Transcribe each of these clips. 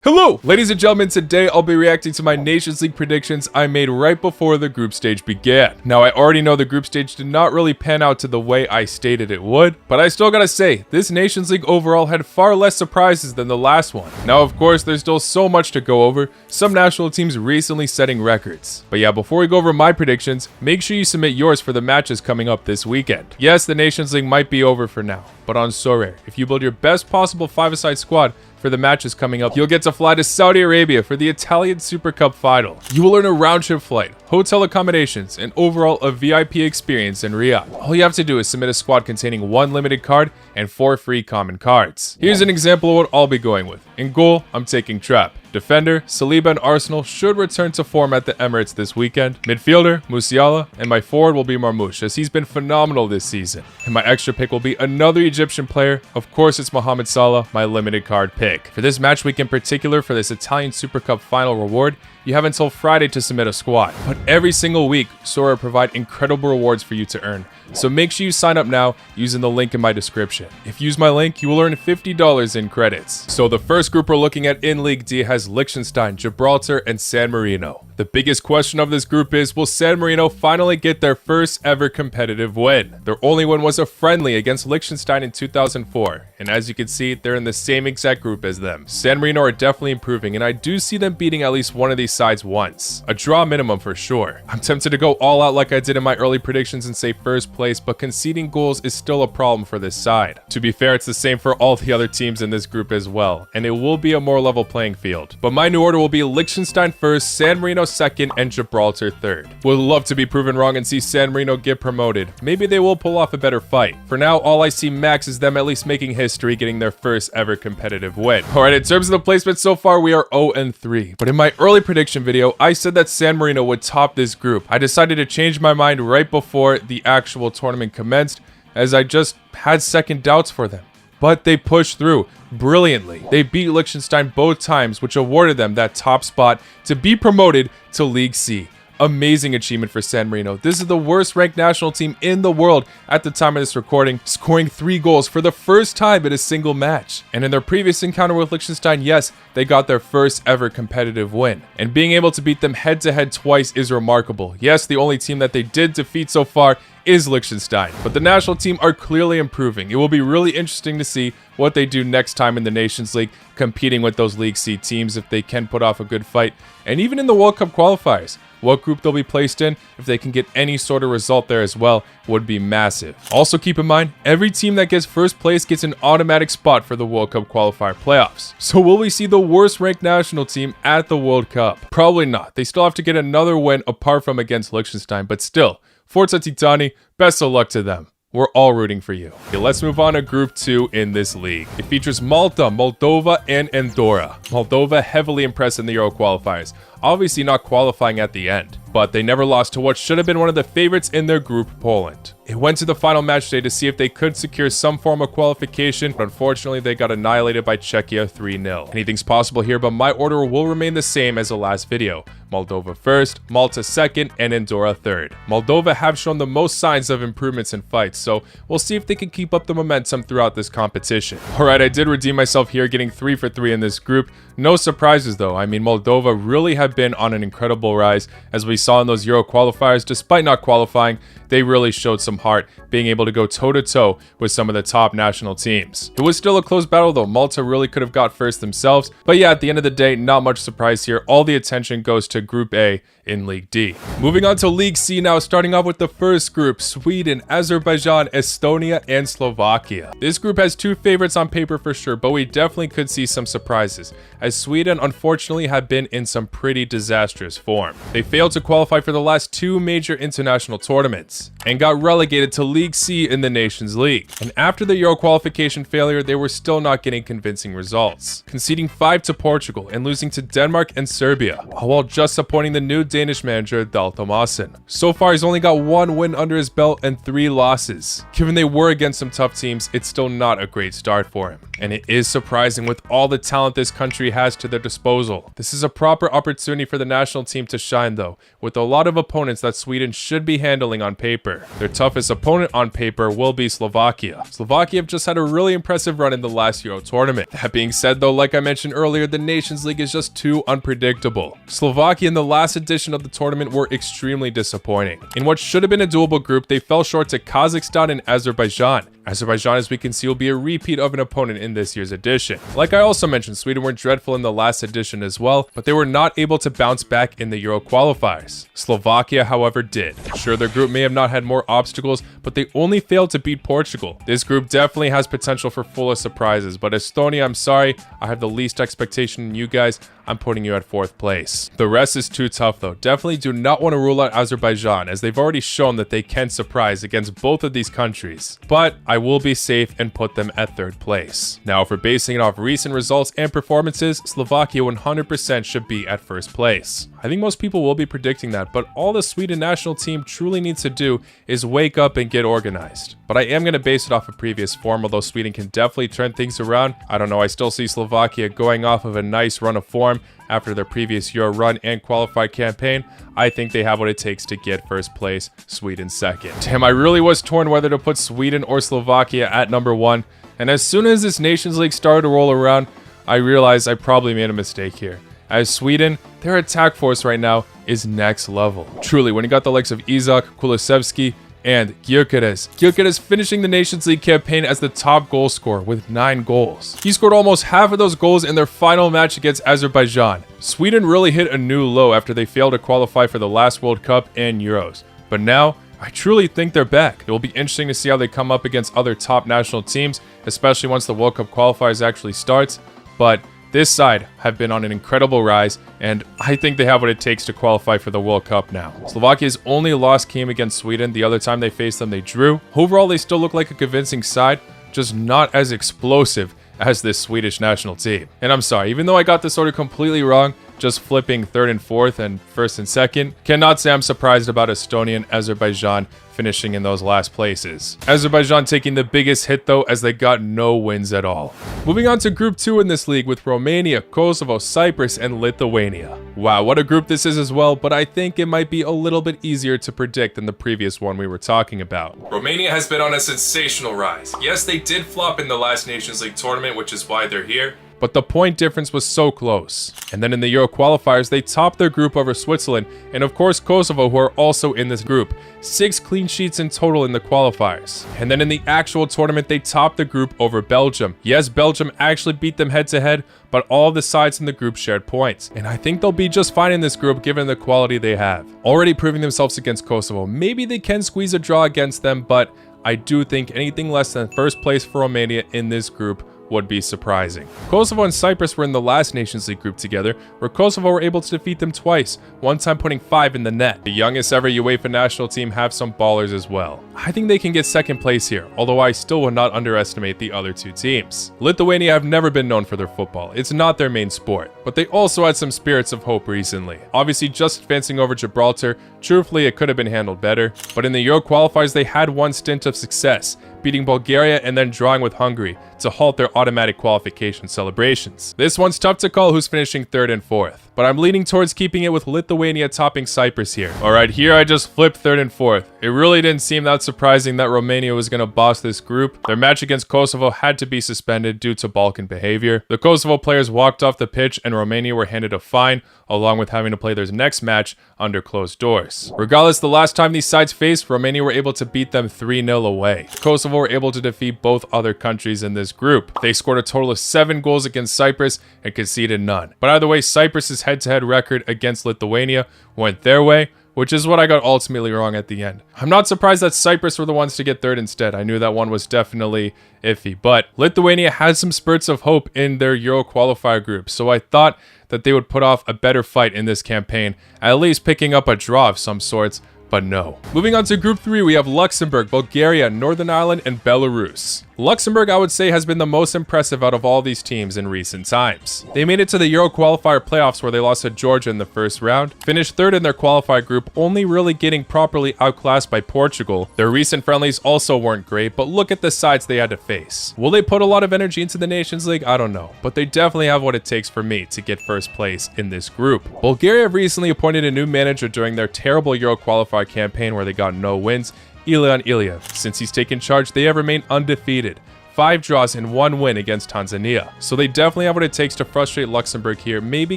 Hello, ladies and gentlemen. Today I'll be reacting to my Nations League predictions I made right before the group stage began. Now, I already know the group stage did not really pan out to the way I stated it would, but I still gotta say, this Nations League overall had far less surprises than the last one. Now, of course, there's still so much to go over, some national teams recently setting records. But yeah, before we go over my predictions, make sure you submit yours for the matches coming up this weekend. Yes, the Nations League might be over for now, but on Sorare, if you build your best possible 5-a-side squad for the matches coming up, you'll get to fly to Saudi Arabia for the Italian Super Cup final. You will earn a round-trip flight, hotel accommodations, and overall a VIP experience in Riyadh. All you have to do is submit a squad containing 1 limited card and 4 free common cards. Here's an example of what I'll be going with. In goal, I'm taking Trapp. Defender, Saliba and Arsenal should return to form at the Emirates this weekend. Midfielder, Musiala, and my forward will be Marmoush, as he's been phenomenal this season. And my extra pick will be another Egyptian player. Of course, it's Mohamed Salah, my limited card pick. For this match week in particular, for this Italian Super Cup final reward, you have until Friday to submit a squad. But every single week, Sorare provide incredible rewards for you to earn. So make sure you sign up now using the link in my description. If you use my link, you will earn $50 in credits. So the first group we're looking at in League D has Liechtenstein, Gibraltar, and San Marino. The biggest question of this group is, will San Marino finally get their first ever competitive win? Their only win was a friendly against Liechtenstein in 2004, and as you can see, they're in the same exact group as them. San Marino are definitely improving, and I do see them beating at least one of these sides once. A draw minimum for sure. I'm tempted to go all out like I did in my early predictions and say first place, but conceding goals is still a problem for this side. To be fair, it's the same for all the other teams in this group as well, and it will be a more level playing field. But my new order will be Liechtenstein first, San Marino second, and Gibraltar third. Would love to be proven wrong and see San Marino get promoted. Maybe they will pull off a better fight. For now, all I see max is them at least making history, getting their first ever competitive win. Alright, in terms of the placement so far, we are 0-3. But in my early prediction video, I said that San Marino would top this group. I decided to change my mind right before the actual tournament commenced, as I just had second doubts for them. But they pushed through brilliantly. They beat Liechtenstein both times, which awarded them that top spot to be promoted to League C. Amazing achievement for San Marino. This is the worst ranked national team in the world at the time of this recording, scoring 3 goals for the first time in a single match. And in their previous encounter with Liechtenstein, yes, they got their first ever competitive win. And being able to beat them head-to-head twice is remarkable. Yes, the only team that they did defeat so far is Liechtenstein, but the national team are clearly improving. It will be really interesting to see what they do next time in the Nations League, competing with those League C teams if they can put off a good fight, and even in the World Cup qualifiers. What group they'll be placed in, if they can get any sort of result there as well, would be massive. Also keep in mind, every team that gets first place gets an automatic spot for the World Cup qualifier playoffs. So will we see the worst ranked national team at the World Cup? Probably not. They still have to get another win apart from against Liechtenstein, but still, Forza Titani, best of luck to them. We're all rooting for you. Okay, let's move on to Group 2 in this league. It features Malta, Moldova, and Andorra. Moldova heavily impressed in the Euro qualifiers, obviously not qualifying at the end, but they never lost to what should have been one of the favorites in their group, Poland. It went to the final match day to see if they could secure some form of qualification, but unfortunately they got annihilated by Czechia 3-0. Anything's possible here, but my order will remain the same as the last video. Moldova first, Malta second, and Andorra third. Moldova have shown the most signs of improvements in fights, so we'll see if they can keep up the momentum throughout this competition. Alright, I did redeem myself here, getting 3 for 3 in this group. No surprises though. I mean, Moldova really have been on an incredible rise, as we saw in those Euro qualifiers. Despite not qualifying, they really showed some heart, being able to go toe-to-toe with some of the top national teams. It was still a close battle though. Malta really could have got first themselves, but yeah, at the end of the day, not much surprise here. All the attention goes to Group A in League D. Moving on to League C now, starting off with the first group, Sweden, Azerbaijan, Estonia, and Slovakia. This group has 2 favorites on paper for sure, but we definitely could see some surprises, as Sweden unfortunately have been in some pretty disastrous form. They failed to qualify for the last 2 major international tournaments, and got relegated to League C in the Nations League. And after the Euro qualification failure, they were still not getting convincing results, conceding 5 to Portugal and losing to Denmark and Serbia, while just appointing the new Danish manager Dal Tomasen. So far, he's only got 1 win under his belt and 3 losses. Given they were against some tough teams, it's still not a great start for him. And it is surprising with all the talent this country has to their disposal. This is a proper opportunity opportunity for the national team to shine though, with a lot of opponents that Sweden should be handling on paper. Their toughest opponent on paper will be Slovakia. Slovakia have just had a really impressive run in the last Euro tournament. That being said though, like I mentioned earlier, the Nations League is just too unpredictable. Slovakia in the last edition of the tournament were extremely disappointing. In what should have been a doable group, they fell short to Kazakhstan and Azerbaijan. Azerbaijan, as we can see, will be a repeat of an opponent in this year's edition. Like I also mentioned, Sweden were dreadful in the last edition as well, but they were not able to bounce back in the Euro qualifiers. Slovakia, however, did. Sure, their group may have not had more obstacles, but they only failed to beat Portugal. This group definitely has potential for full of surprises, but Estonia, I'm sorry, I have the least expectation in you guys. I'm putting you at 4th place. The rest is too tough though. Definitely do not want to rule out Azerbaijan, as they've already shown that they can surprise against both of these countries. But I will be safe and put them at 3rd place. Now, if we're basing it off recent results and performances, Slovakia 100% should be at 1st place. I think most people will be predicting that, but all the Sweden national team truly needs to do is wake up and get organized. But I am going to base it off of previous form, although Sweden can definitely turn things around. I don't know, I still see Slovakia going off of a nice run of form after their previous Euro run and qualified campaign. I think they have what it takes to get 1st place, Sweden 2nd. Damn, I really was torn whether to put Sweden or Slovakia at number 1, and as soon as this Nations League started to roll around, I realized I probably made a mistake here. As Sweden, their attack force right now is next level. Truly, when you got the likes of Isak, Kulusevski, and Gyökeres. Gyökeres finishing the Nations League campaign as the top goal scorer with 9 goals. He scored almost half of those goals in their final match against Azerbaijan. Sweden really hit a new low after they failed to qualify for the last World Cup and Euros. But now, I truly think they're back. It will be interesting to see how they come up against other top national teams, especially once the World Cup qualifiers actually starts. But this side have been on an incredible rise, and I think they have what it takes to qualify for the World Cup now. Slovakia's only loss came against Sweden. The other time they faced them, they drew. Overall, they still look like a convincing side, just not as explosive as this Swedish national team. And I'm sorry, even though I got this order completely wrong, just flipping 3rd and 4th and 1st and 2nd, cannot say I'm surprised about Estonia and Azerbaijan finishing in those last places. Azerbaijan taking the biggest hit though, as they got no wins at all. Moving on to Group 2 in this league with Romania, Kosovo, Cyprus, and Lithuania. Wow, what a group this is as well, but I think it might be a little bit easier to predict than the previous one we were talking about. Romania has been on a sensational rise. Yes, they did flop in the last Nations League tournament, which is why they're here, but the point difference was so close. And then in the Euro qualifiers, they topped their group over Switzerland, and of course Kosovo, who are also in this group. 6 clean sheets in total in the qualifiers. And then in the actual tournament, they topped the group over Belgium. Yes, Belgium actually beat them head to head, but all of the sides in the group shared points. And I think they'll be just fine in this group given the quality they have. Already proving themselves against Kosovo. Maybe they can squeeze a draw against them, but I do think anything less than 1st place for Romania in this group would be surprising. Kosovo and Cyprus were in the last Nations League group together, where Kosovo were able to defeat them twice, one time putting 5 in the net. The youngest ever UEFA national team have some ballers as well. I think they can get 2nd place here, although I still would not underestimate the other 2 teams. Lithuania have never been known for their football. It's not their main sport, but they also had some spirits of hope recently. Obviously, just advancing over Gibraltar, truthfully it could have been handled better, but in the Euro qualifiers they had one stint of success, beating Bulgaria and then drawing with Hungary to halt their automatic qualification celebrations. This one's tough to call who's finishing 3rd and 4th, but I'm leaning towards keeping it with Lithuania topping Cyprus here. Alright, here I just flipped 3rd and 4th. It really didn't seem that surprising that Romania was going to boss this group. Their match against Kosovo had to be suspended due to Balkan behavior. The Kosovo players walked off the pitch and Romania were handed a fine, along with having to play their next match under closed doors. Regardless, the last time these sides faced, Romania were able to beat them 3-0 away. Kosovo were able to defeat both other countries in this group. They scored a total of 7 goals against Cyprus and conceded none. But either way, Cyprus's head-to-head record against Lithuania went their way, which is what I got ultimately wrong at the end. I'm not surprised that Cyprus were the ones to get 3rd instead. I knew that one was definitely iffy, but Lithuania had some spurts of hope in their Euro qualifier group, so I thought that they would put off a better fight in this campaign, at least picking up a draw of some sorts, but no. Moving on to Group 3, we have Luxembourg, Bulgaria, Northern Ireland, and Belarus. Luxembourg, I would say, has been the most impressive out of all these teams in recent times. They made it to the Euro qualifier playoffs where they lost to Georgia in the first round, finished third in their qualifier group, only really getting properly outclassed by Portugal. Their recent friendlies also weren't great, but look at the sides they had to face. Will they put a lot of energy into the Nations League? I don't know, but they definitely have what it takes for me to get first place in this group. Bulgaria have recently appointed a new manager during their terrible Euro qualifier campaign where they got no wins, Ilan Iliev. Since he's taken charge, they have remained undefeated. 5 draws and 1 win against Tanzania. So they definitely have what it takes to frustrate Luxembourg here, maybe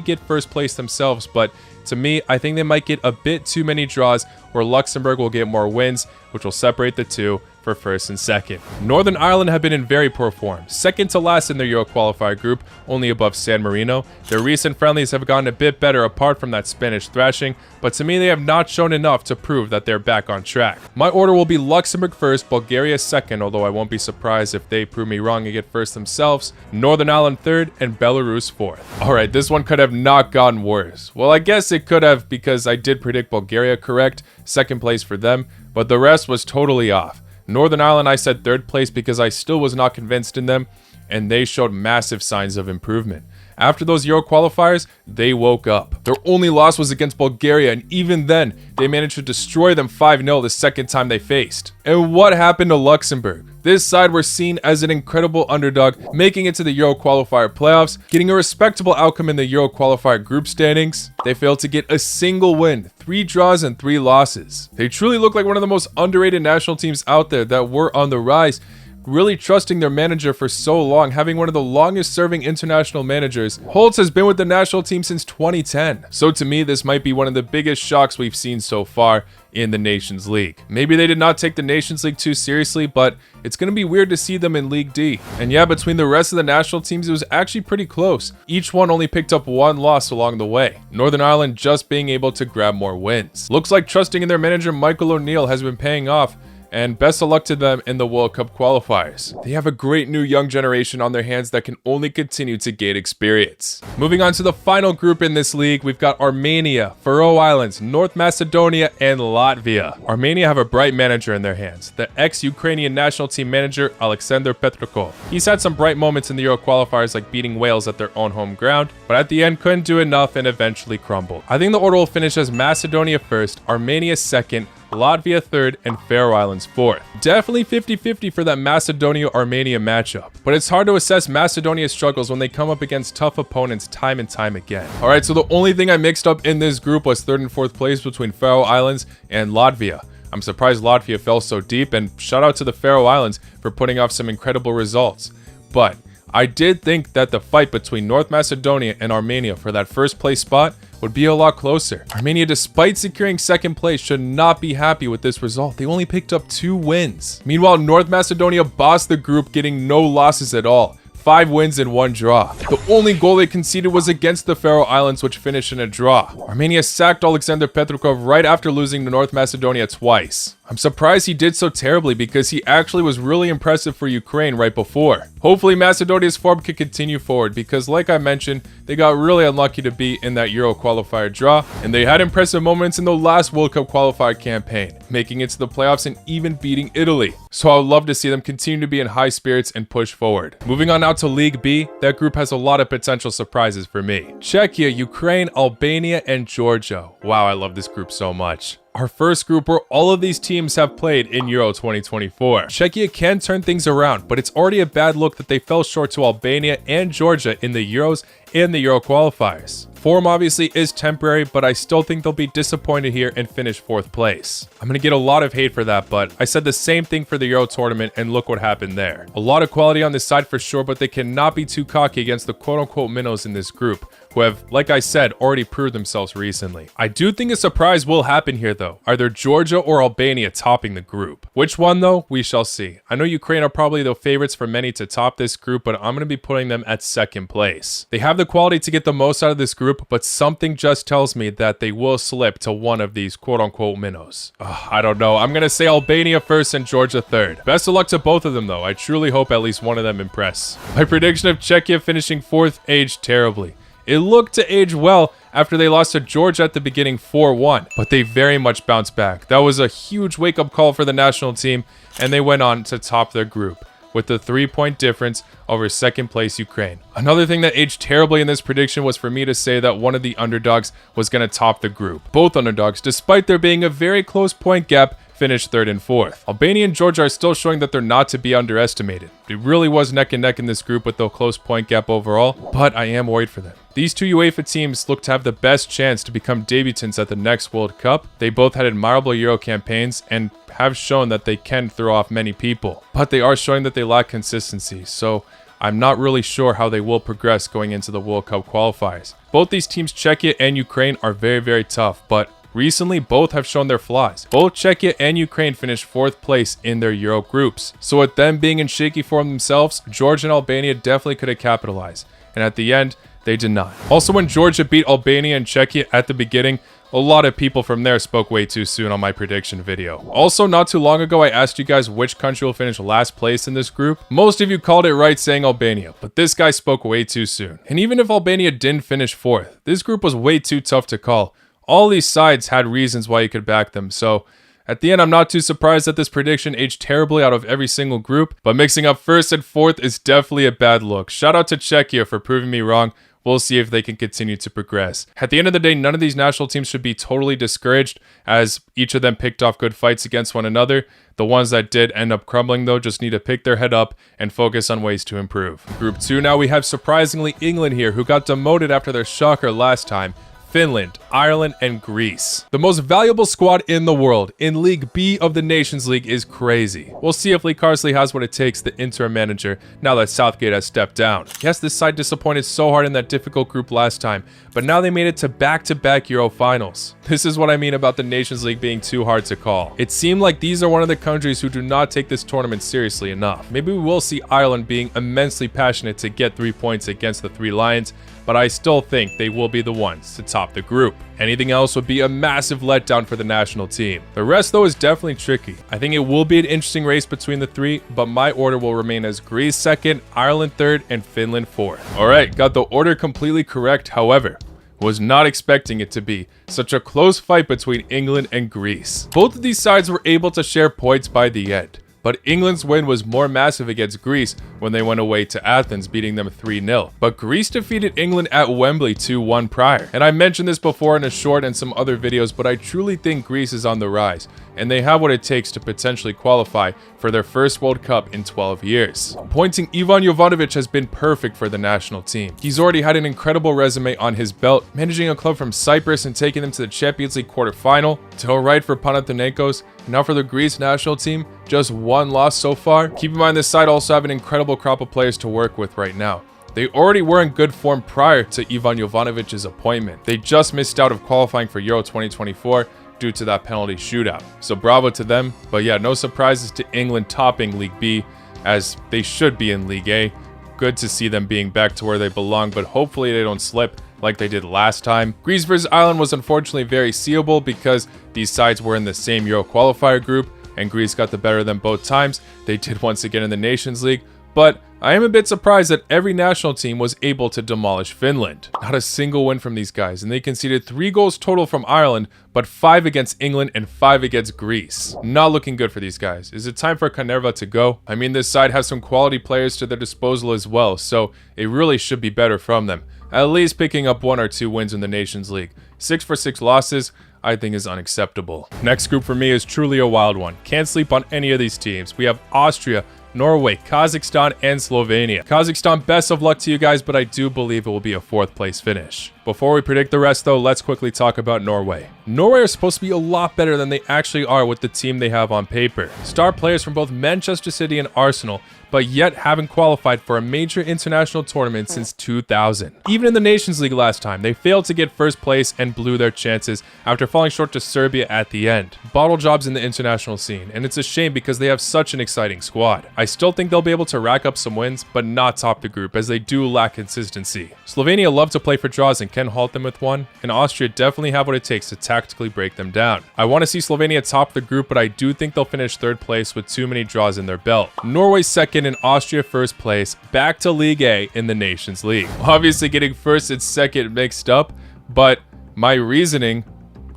get first place themselves, but to me, I think they might get a bit too many draws where Luxembourg will get more wins, which will separate the two for first and second. Northern Ireland have been in very poor form, second to last in their Euro qualifier group, only above San Marino. Their recent friendlies have gotten a bit better apart from that Spanish thrashing, but to me they have not shown enough to prove that they're back on track. My order will be Luxembourg first, Bulgaria second, although I won't be surprised if they prove me wrong and get first themselves, Northern Ireland third, and Belarus fourth. Alright, this one could have not gotten worse. Well, I guess it could have because I did predict Bulgaria correct, second place for them, but the rest was totally off. Northern Ireland, I said third place because I still was not convinced in them, and they showed massive signs of improvement. After those Euro qualifiers, they woke up. Their only loss was against Bulgaria, and even then, they managed to destroy them 5-0 the second time they faced. And what happened to Luxembourg? This side were seen as an incredible underdog, making it to the Euro qualifier playoffs, getting a respectable outcome in the Euro qualifier group standings. They failed to get a single win, 3 draws and 3 losses. They truly look like one of the most underrated national teams out there that were on the rise, really trusting their manager for so long, having one of the longest serving international managers. Holtz has been with the national team since 2010. So to me, this might be one of the biggest shocks we've seen so far in the Nations League. Maybe they did not take the Nations League too seriously, but it's going to be weird to see them in League D. And yeah, between the rest of the national teams, it was actually pretty close. Each one only picked up 1 loss along the way. Northern Ireland just being able to grab more wins. Looks like trusting in their manager Michael O'Neill has been paying off, and best of luck to them in the World Cup qualifiers. They have a great new young generation on their hands that can only continue to gain experience. Moving on to the final group in this league, we've got Armenia, Faroe Islands, North Macedonia, and Latvia. Armenia have a bright manager in their hands, the ex-Ukrainian national team manager Alexander Petrokov. He's had some bright moments in the Euro qualifiers like beating Wales at their own home ground, but at the end couldn't do enough and eventually crumbled. I think the order will finish as Macedonia first, Armenia second, Latvia third, and Faroe Islands fourth. Definitely 50-50 for that Macedonia-Armenia matchup, but it's hard to assess Macedonia's struggles when they come up against tough opponents time and time again. Alright, so the only thing I mixed up in this group was third and fourth place between Faroe Islands and Latvia. I'm surprised Latvia fell so deep, and shout out to the Faroe Islands for putting off some incredible results. But I did think that the fight between North Macedonia and Armenia for that first place spot would be a lot closer. Armenia, despite securing second place, should not be happy with this result. They only picked up 2 wins. Meanwhile, North Macedonia bossed the group, getting no losses at all. 5 wins and 1 draw. The only goal they conceded was against the Faroe Islands, which finished in a draw. Armenia sacked Alexander Petrokov right after losing to North Macedonia twice. I'm surprised he did so terribly because he actually was really impressive for Ukraine right before. Hopefully Macedonia's form can continue forward because, like I mentioned, they got really unlucky to be in that Euro qualifier draw, and they had impressive moments in the last World Cup qualifier campaign, making it to the playoffs and even beating Italy. So I would love to see them continue to be in high spirits and push forward. Moving on now to League B, that group has a lot of potential surprises for me. Czechia, Ukraine, Albania, and Georgia. Wow, I love this group so much. Our first group where all of these teams have played in Euro 2024. Czechia can turn things around, but it's already a bad look that they fell short to Albania and Georgia in the Euros and the Euro qualifiers. Form obviously is temporary, but I still think they'll be disappointed here and finish 4th place. I'm going to get a lot of hate for that, but I said the same thing for the Euro tournament and look what happened there. A lot of quality on this side for sure, but they cannot be too cocky against the quote-unquote minnows in this group, who have, like I said, already proved themselves recently. I do think a surprise will happen here though, either Georgia or Albania topping the group. Which one though? We shall see. I know Ukraine are probably the favorites for many to top this group, but I'm going to be putting them at 2nd place. They have the quality to get the most out of this group, but something just tells me that they will slip to one of these quote-unquote minnows. I don't know. I'm going to say Albania first and Georgia third. Best of luck to both of them though. I truly hope at least one of them impress. My prediction of Czechia finishing 4th aged terribly. It looked to age well after they lost to Georgia at the beginning 4-1, but they very much bounced back. That was a huge wake-up call for the national team, and they went on to top their group. with the 3-point difference over second place Ukraine. Another thing that aged terribly in this prediction was for me to say that one of the underdogs was going to top the group. Both underdogs, despite there being a very close point gap, finished 3rd and 4th. Albania and Georgia are still showing that they're not to be underestimated. It really was neck and neck in this group with the close point gap overall, but I am worried for them. These two UEFA teams look to have the best chance to become debutants at the next World Cup. They both had admirable Euro campaigns and have shown that they can throw off many people, but they are showing that they lack consistency, so I'm not really sure how they will progress going into the World Cup qualifiers. Both these teams, Czechia and Ukraine, are very, very tough, but recently, both have shown their flaws. Both Czechia and Ukraine finished 4th place in their Euro groups. So with them being in shaky form themselves, Georgia and Albania definitely could have capitalized. And at the end, they did not. Also, when Georgia beat Albania and Czechia at the beginning, a lot of people from there spoke way too soon on my prediction video. Also, not too long ago, I asked you guys which country will finish last place in this group. Most of you called it right saying Albania, but this guy spoke way too soon. And even if Albania didn't finish 4th, this group was way too tough to call. All these sides had reasons why you could back them, so at the end, I'm not too surprised that this prediction aged terribly out of every single group, but mixing up 1st and 4th is definitely a bad look. Shout out to Czechia for proving me wrong. We'll see if they can continue to progress. At the end of the day, none of these national teams should be totally discouraged, as each of them picked off good fights against one another. The ones that did end up crumbling, though, just need to pick their head up and focus on ways to improve. Group 2, now we have surprisingly England here, who got demoted after their shocker last time. Finland, Ireland, and Greece. The most valuable squad in the world in League B of the Nations League is crazy. We'll see if Lee Carsley has what it takes, the interim manager, now that Southgate has stepped down. Yes, this side disappointed so hard in that difficult group last time, but now they made it to back-to-back Euro finals. This is what I mean about the Nations League being too hard to call. It seemed like these are one of the countries who do not take this tournament seriously enough. Maybe we will see Ireland being immensely passionate to get 3 points against the Three Lions, but I still think they will be the ones to top the group. Anything else would be a massive letdown for the national team. The rest, though, is definitely tricky. I think it will be an interesting race between the three, but my order will remain as Greece 2nd, Ireland 3rd, and Finland 4th. Alright, got the order completely correct, however, was not expecting it to be such a close fight between England and Greece. Both of these sides were able to share points by the end, but England's win was more massive against Greece when they went away to Athens, beating them 3-0. But Greece defeated England at Wembley 2-1 prior. And I mentioned this before in a short and some other videos, but I truly think Greece is on the rise, and they have what it takes to potentially qualify for their first World Cup in 12 years. Appointing Ivan Jovanovic has been perfect for the national team. He's already had an incredible resume on his belt, managing a club from Cyprus and taking them to the Champions League quarterfinal, to a right for Panathinaikos, and now for the Greece national team, just 1 loss so far. Keep in mind this side also have an incredible crop of players to work with right now. They already were in good form prior to Ivan Jovanovic's appointment. They just missed out of qualifying for Euro 2024 due to that penalty shootout. So bravo to them, but yeah, no surprises to England topping League B, as they should be in League A. Good to see them being back to where they belong, but hopefully they don't slip like they did last time. Greece vs Ireland was unfortunately very seeable because these sides were in the same Euro qualifier group, and Greece got the better of them both times. They did once again in the Nations League, but I am a bit surprised that every national team was able to demolish Finland. Not a single win from these guys, and they conceded 3 goals total from Ireland, but 5 against England and 5 against Greece. Not looking good for these guys. Is it time for Kanerva to go? I mean, this side has some quality players to their disposal as well, so it really should be better from them. At least picking up 1 or 2 wins in the Nations League. 6 for 6 losses, I think, is unacceptable. Next group for me is truly a wild one. Can't sleep on any of these teams. We have Austria, Norway, Kazakhstan, and Slovenia. Kazakhstan, best of luck to you guys, but I do believe it will be a 4th place finish. Before we predict the rest though, let's quickly talk about Norway. Norway are supposed to be a lot better than they actually are with the team they have on paper. Star players from both Manchester City and Arsenal, but yet haven't qualified for a major international tournament since 2000. Even in the Nations League last time, they failed to get first place and blew their chances after falling short to Serbia at the end. Bottle jobs in the international scene, and it's a shame because they have such an exciting squad. I still think they'll be able to rack up some wins, but not top the group as they do lack consistency. Slovenia love to play for draws and can halt them with one, and Austria definitely have what it takes to tactically break them down. I want to see Slovenia top the group, but I do think they'll finish 3rd place with too many draws in their belt. Norway 2nd and Austria 1st place, back to League A in the Nations League. Obviously getting 1st and 2nd mixed up, but my reasoning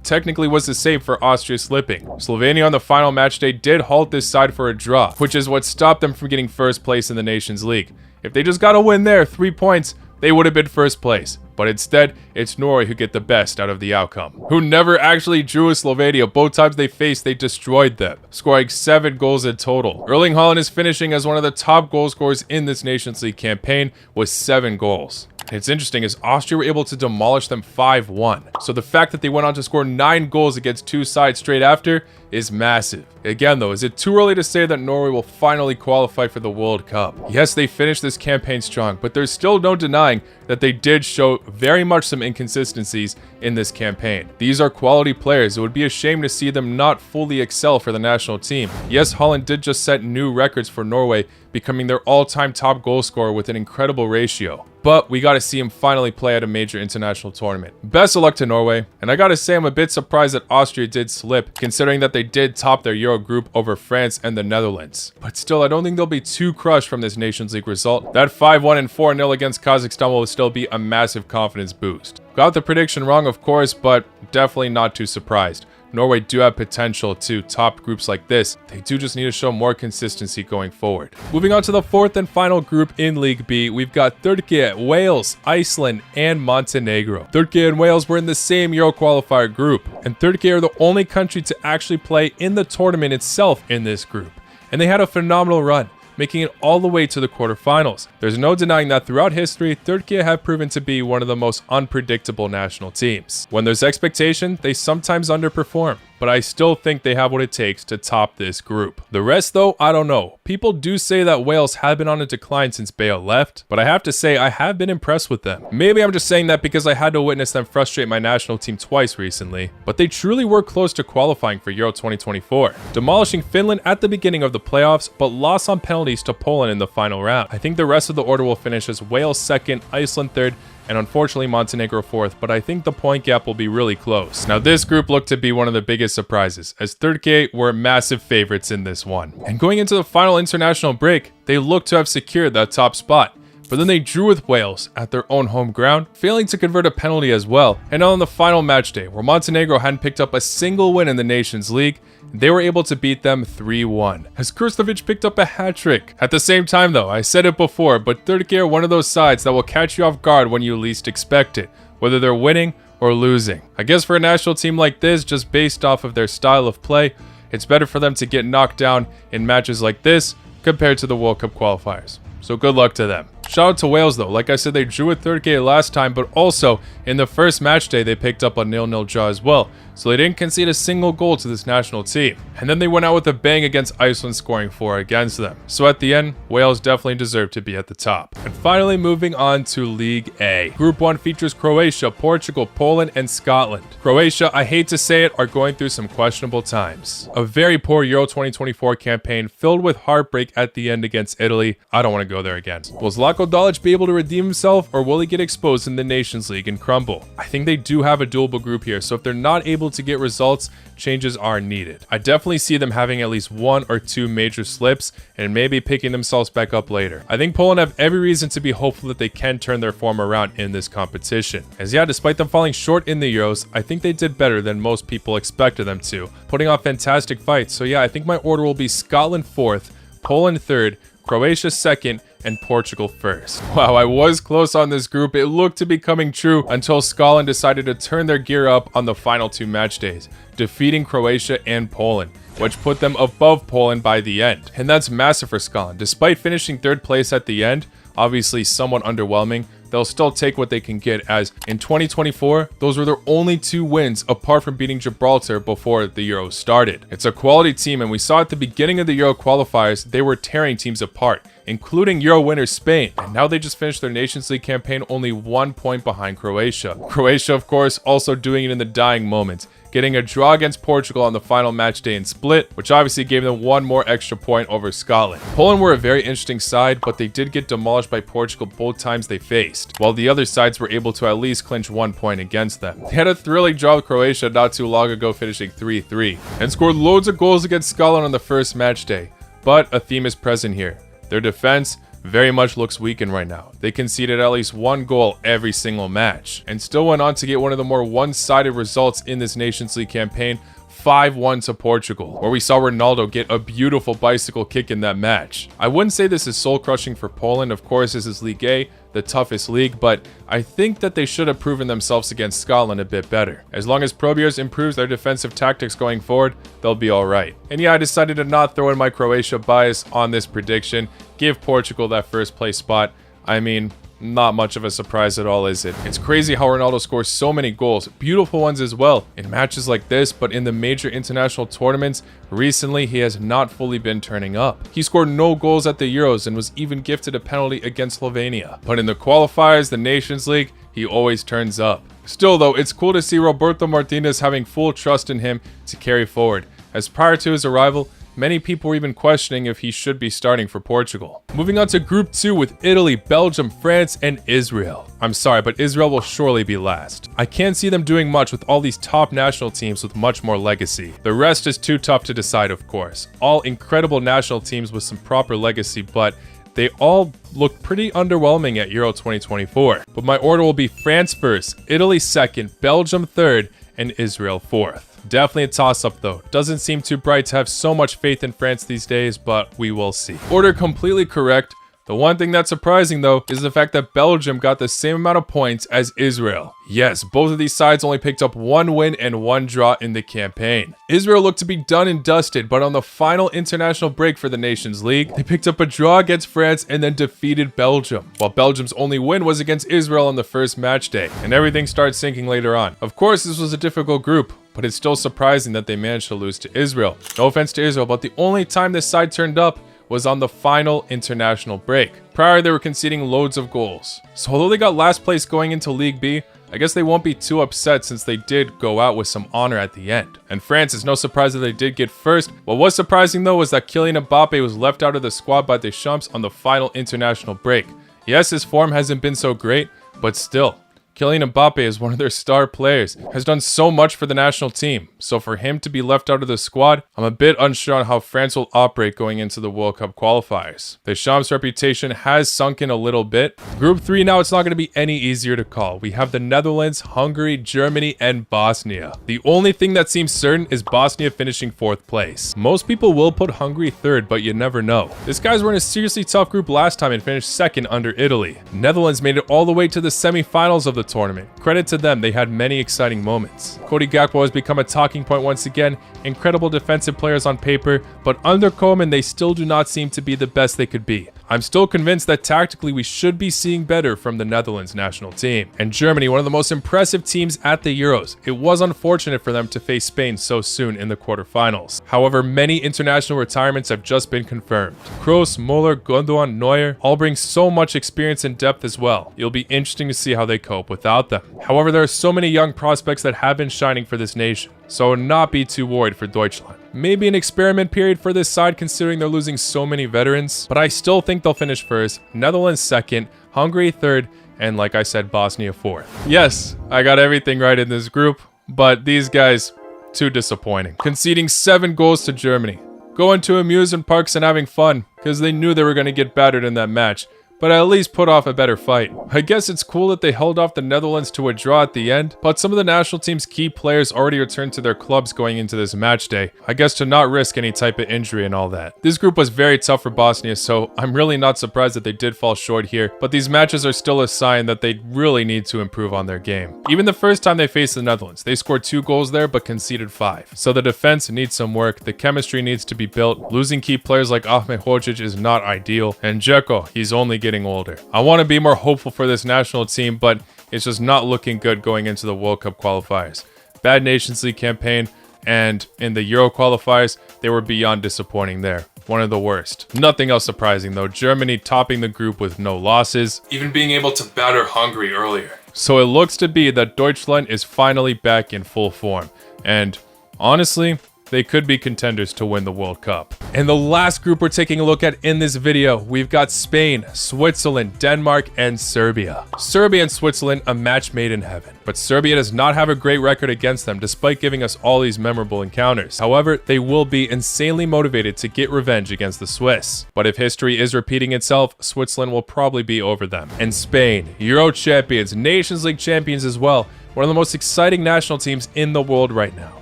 technically was the save for Austria slipping. Slovenia on the final match day did halt this side for a draw, which is what stopped them from getting first place in the Nations League. If they just got a win there, 3 points, they would have been first place. But instead, it's Norway who get the best out of the outcome, who never actually drew with Slovenia. Both times they faced, they destroyed them, scoring 7 goals in total. Erling Haaland is finishing as one of the top goal scorers in this Nations League campaign with 7 goals. It's interesting as Austria were able to demolish them 5-1. So the fact that they went on to score 9 goals against 2 sides straight after is massive. Again though, is it too early to say that Norway will finally qualify for the World Cup? Yes, they finished this campaign strong, but there's still no denying that they did show very much some inconsistencies in this campaign. These are quality players. It would be a shame to see them not fully excel for the national team. Yes, Haaland did just set new records for Norway, becoming their all-time top goal scorer with an incredible ratio. But we got to see him finally play at a major international tournament. Best of luck to Norway, and I gotta say I'm a bit surprised that Austria did slip, considering that they did top their Euro group over France and the Netherlands. But still, I don't think they'll be too crushed from this Nations League result. That 5-1 and 4-0 against Kazakhstan will still be a massive confidence boost. Got the prediction wrong, of course, but definitely not too surprised. Norway do have potential to top groups like this. They do just need to show more consistency going forward. Moving on to the 4th and final group in League B, we've got Turkey, Wales, Iceland, and Montenegro. Turkey and Wales were in the same Euro qualifier group, and Turkey are the only country to actually play in the tournament itself in this group. And they had a phenomenal run, making it all the way to the quarterfinals. There's no denying that throughout history, Turkey have proven to be one of the most unpredictable national teams. When there's expectation, they sometimes underperform, but I still think they have what it takes to top this group. The rest though, I don't know. People do say that Wales have been on a decline since Bale left, but I have to say I have been impressed with them. Maybe I'm just saying that because I had to witness them frustrate my national team twice recently, but they truly were close to qualifying for Euro 2024, demolishing Finland at the beginning of the playoffs, but lost on penalties to Poland in the final round. I think the rest of the order will finish as Wales 2nd, Iceland 3rd, and unfortunately Montenegro 4th, but I think the point gap will be really close. Now this group looked to be one of the biggest surprises, as Turkey were massive favorites in this one. And going into the final international break, they looked to have secured that top spot. But then they drew with Wales at their own home ground, failing to convert a penalty as well. And on the final match day, where Montenegro hadn't picked up a single win in the Nations League, they were able to beat them 3-1, as Krstovic picked up a hat-trick. At the same time though, I said it before, but Turkey are one of those sides that will catch you off guard when you least expect it, whether they're winning or losing. I guess for a national team like this, just based off of their style of play, it's better for them to get knocked down in matches like this compared to the World Cup qualifiers. So good luck to them. Shout out to Wales though. Like I said, they drew with Turkey last time, but also in the first match day, they picked up a 0-0 draw as well. So they didn't concede a single goal to this national team. And then they went out with a bang against Iceland, scoring 4 against them. So at the end, Wales definitely deserved to be at the top. And finally, moving on to League A. Group 1 features Croatia, Portugal, Poland, and Scotland. Croatia, I hate to say it, are going through some questionable times. A very poor Euro 2024 campaign filled with heartbreak at the end against Italy. I don't want to go there again. Will Zlatko Dalic be able to redeem himself, or will he get exposed in the Nations League and crumble? I think they do have a doable group here, so if they're not able to get results, changes are needed. I definitely see them having at least 1 or 2 major slips and maybe picking themselves back up later. I think Poland have every reason to be hopeful that they can turn their form around in this competition. As yeah, despite them falling short in the Euros, I think they did better than most people expected them to, putting off fantastic fights. So yeah, I think my order will be Scotland 4th, Poland 3rd, Croatia 2nd, and Portugal 1st. Wow, I was close on this group. It looked to be coming true until Scotland decided to turn their gear up on the final 2 match days, defeating Croatia and Poland, which put them above Poland by the end. And that's massive for Scotland. Despite finishing 3rd place at the end, obviously somewhat underwhelming, they'll still take what they can get, as in 2024, those were their only 2 wins apart from beating Gibraltar before the Euros started. It's a quality team, and we saw at the beginning of the Euro qualifiers, they were tearing teams apart, including Euro winners Spain, and now they just finished their Nations League campaign only 1 point behind Croatia. Croatia, of course, also doing it in the dying moments, getting a draw against Portugal on the final match day in Split, which obviously gave them 1 more extra point over Scotland. Poland were a very interesting side, but they did get demolished by Portugal both times they faced, while the other sides were able to at least clinch 1 point against them. They had a thrilling draw with Croatia not too long ago, finishing 3-3, and scored loads of goals against Scotland on the first match day. But a theme is present here: their defense, very much looks weakened right now. They conceded at least one goal every single match, and still went on to get one of the more one-sided results in this Nations League campaign, 5-1 to Portugal, where we saw Ronaldo get a beautiful bicycle kick in that match. I wouldn't say this is soul-crushing for Poland. Of course, this is League A, the toughest league, but I think that they should have proven themselves against Scotland a bit better. As long as Probiers improves their defensive tactics going forward, they'll be alright. And yeah, I decided to not throw in my Croatia bias on this prediction, give Portugal that first place spot. I mean, not much of a surprise at all, is it? It's crazy how Ronaldo scores so many goals, beautiful ones as well, in matches like this, but in the major international tournaments, recently he has not fully been turning up. He scored no goals at the Euros and was even gifted a penalty against Slovenia. But in the qualifiers, the Nations League, he always turns up. Still though, it's cool to see Roberto Martinez having full trust in him to carry forward, as prior to his arrival, many people were even questioning if he should be starting for Portugal. Moving on to Group 2 with Italy, Belgium, France, and Israel. I'm sorry, but Israel will surely be last. I can't see them doing much with all these top national teams with much more legacy. The rest is too tough to decide, of course. All incredible national teams with some proper legacy, but they all look pretty underwhelming at Euro 2024. But my order will be France first, Italy second, Belgium third, and Israel fourth. Definitely a toss-up though. Doesn't seem too bright to have so much faith in France these days, but we will see. Order completely correct. The one thing that's surprising though is the fact that Belgium got the same amount of points as Israel. Yes, both of these sides only picked up one win and one draw in the campaign. Israel looked to be done and dusted, but on the final international break for the Nations League, they picked up a draw against France and then defeated Belgium, while Belgium's only win was against Israel on the first match day, and everything started sinking later on. Of course, this was a difficult group, but it's still surprising that they managed to lose to Israel. No offense to Israel, but the only time this side turned up was on the final international break. Prior, they were conceding loads of goals. So although they got last place going into League B, I guess they won't be too upset since they did go out with some honor at the end. And France, is no surprise that they did get first. What was surprising though was that Kylian Mbappe was left out of the squad by Deschamps on the final international break. Yes, his form hasn't been so great, but still, Kylian Mbappe is one of their star players, has done so much for the national team, so for him to be left out of the squad, I'm a bit unsure on how France will operate going into the World Cup qualifiers. Deschamps' reputation has sunken a little bit. Group 3 now, it's not going to be any easier to call. We have the Netherlands, Hungary, Germany, and Bosnia. The only thing that seems certain is Bosnia finishing 4th place. Most people will put Hungary 3rd, but you never know. These guys were in a seriously tough group last time and finished 2nd under Italy. Netherlands made it all the way to the semi-finals of the tournament. Credit to them, they had many exciting moments. Cody Gakpo has become a talking point once again. Incredible defensive players on paper, but under Koeman they still do not seem to be the best they could be. I'm still convinced that tactically we should be seeing better from the Netherlands national team. And Germany, one of the most impressive teams at the Euros. It was unfortunate for them to face Spain so soon in the quarterfinals. However, many international retirements have just been confirmed. Kroos, Muller, Gundogan, Neuer all bring so much experience and depth as well. It'll be interesting to see how they cope without them. However, there are so many young prospects that have been shining for this nation, so not be too worried for Deutschland. Maybe an experiment period for this side considering they're losing so many veterans, but I still think they'll finish first, Netherlands second, Hungary third, and like I said, Bosnia fourth. Yes, I got everything right in this group, but these guys, too disappointing. Conceding 7 goals to Germany, going to amusement parks and having fun, because they knew they were going to get battered in that match, but at least put off a better fight. I guess it's cool that they held off the Netherlands to a draw at the end, but some of the national team's key players already returned to their clubs going into this match day. I guess to not risk any type of injury and all that. This group was very tough for Bosnia, so I'm really not surprised that they did fall short here, but these matches are still a sign that they really need to improve on their game. Even the first time they faced the Netherlands, they scored 2 goals there but conceded 5. So the defense needs some work, the chemistry needs to be built, losing key players like Ahmed Hodzic is not ideal, and Dzeko, he's only getting older. I want to be more hopeful for this national team, but it's just not looking good going into the World Cup qualifiers. Bad Nations League campaign, and in the Euro qualifiers, they were beyond disappointing there. One of the worst. Nothing else surprising though. Germany topping the group with no losses, even being able to batter Hungary earlier. So it looks to be that Deutschland is finally back in full form. And honestly, they could be contenders to win the World Cup. And the last group we're taking a look at in this video, we've got Spain, Switzerland, Denmark, and Serbia. Serbia and Switzerland, a match made in heaven. But Serbia does not have a great record against them, despite giving us all these memorable encounters. However, they will be insanely motivated to get revenge against the Swiss. But if history is repeating itself, Switzerland will probably be over them. And Spain, Euro champions, Nations League champions as well, one of the most exciting national teams in the world right now.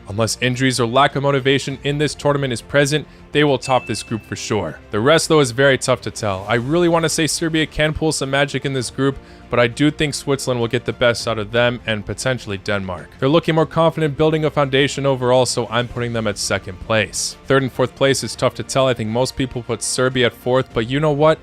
Unless injuries or lack of motivation in this tournament is present, they will top this group for sure. The rest though is very tough to tell. I really want to say Serbia can pull some magic in this group, but I do think Switzerland will get the best out of them and potentially Denmark. They're looking more confident building a foundation overall, so I'm putting them at second place. Third and fourth place is tough to tell. I think most people put Serbia at fourth, but you know what?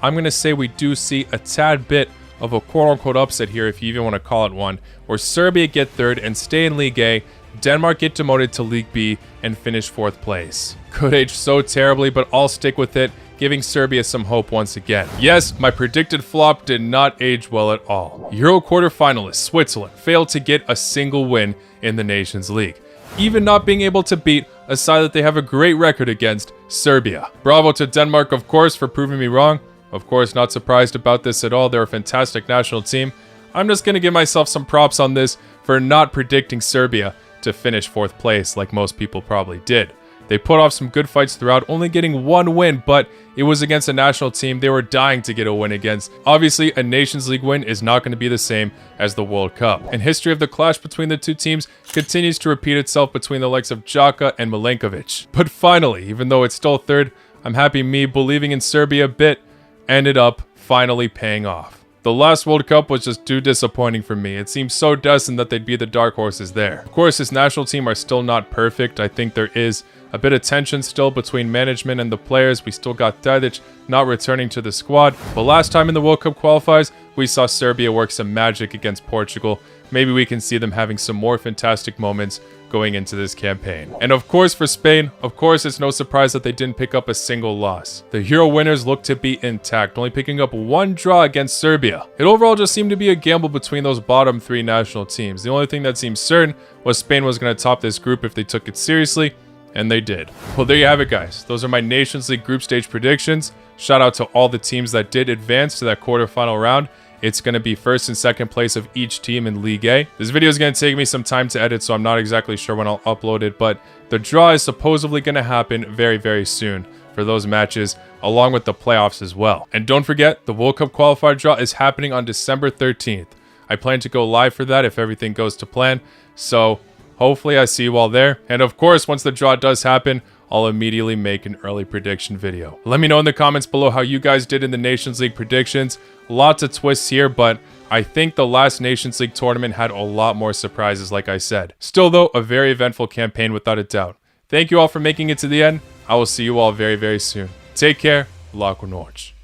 I'm going to say we do see a tad bit of a quote-unquote upset here, if you even want to call it one, where Serbia get third and stay in League A, Denmark get demoted to League B and finish fourth place. Could age so terribly, but I'll stick with it, giving Serbia some hope once again. Yes, my predicted flop did not age well at all. Euro quarterfinalists Switzerland failed to get a single win in the Nations League, even not being able to beat a side that they have a great record against, Serbia. Bravo to Denmark, of course, for proving me wrong. Of course, not surprised about this at all. They're a fantastic national team. I'm just going to give myself some props on this for not predicting Serbia to finish fourth place like most people probably did. They put off some good fights throughout, only getting one win, but it was against a national team they were dying to get a win against. Obviously, a Nations League win is not going to be the same as the World Cup. And history of the clash between the two teams continues to repeat itself between the likes of Xhaka and Milenkovic. But finally, even though it's still third, I'm happy me believing in Serbia a bit ended up finally paying off. The last World Cup was just too disappointing for me. It seemed so destined that they'd be the dark horses there. Of course, this national team are still not perfect. I think there is a bit of tension still between management and the players. We still got Tadic not returning to the squad. But last time in the World Cup qualifiers, we saw Serbia work some magic against Portugal. Maybe we can see them having some more fantastic moments going into this campaign. And of course for Spain, of course it's no surprise that they didn't pick up a single loss. The Euro winners look to be intact, only picking up one draw against Serbia. It overall just seemed to be a gamble between those bottom three national teams. The only thing that seemed certain was Spain was going to top this group if they took it seriously, and they did. Well, there you have it, guys. Those are my Nations League group stage predictions. Shout out to all the teams that did advance to that quarterfinal round. It's going to be first and second place of each team in League A. This video is going to take me some time to edit, so I'm not exactly sure when I'll upload it, but the draw is supposedly going to happen very, very soon for those matches, along with the playoffs as well. And don't forget, the World Cup qualifier draw is happening on December 13th. I plan to go live for that if everything goes to plan, so hopefully I see you all there. And of course, once the draw does happen, I'll immediately make an early prediction video. Let me know in the comments below how you guys did in the Nations League predictions. Lots of twists here, but I think the last Nations League tournament had a lot more surprises, like I said. Still though, a very eventful campaign without a doubt. Thank you all for making it to the end. I will see you all very, very soon. Take care. Lá com Norte.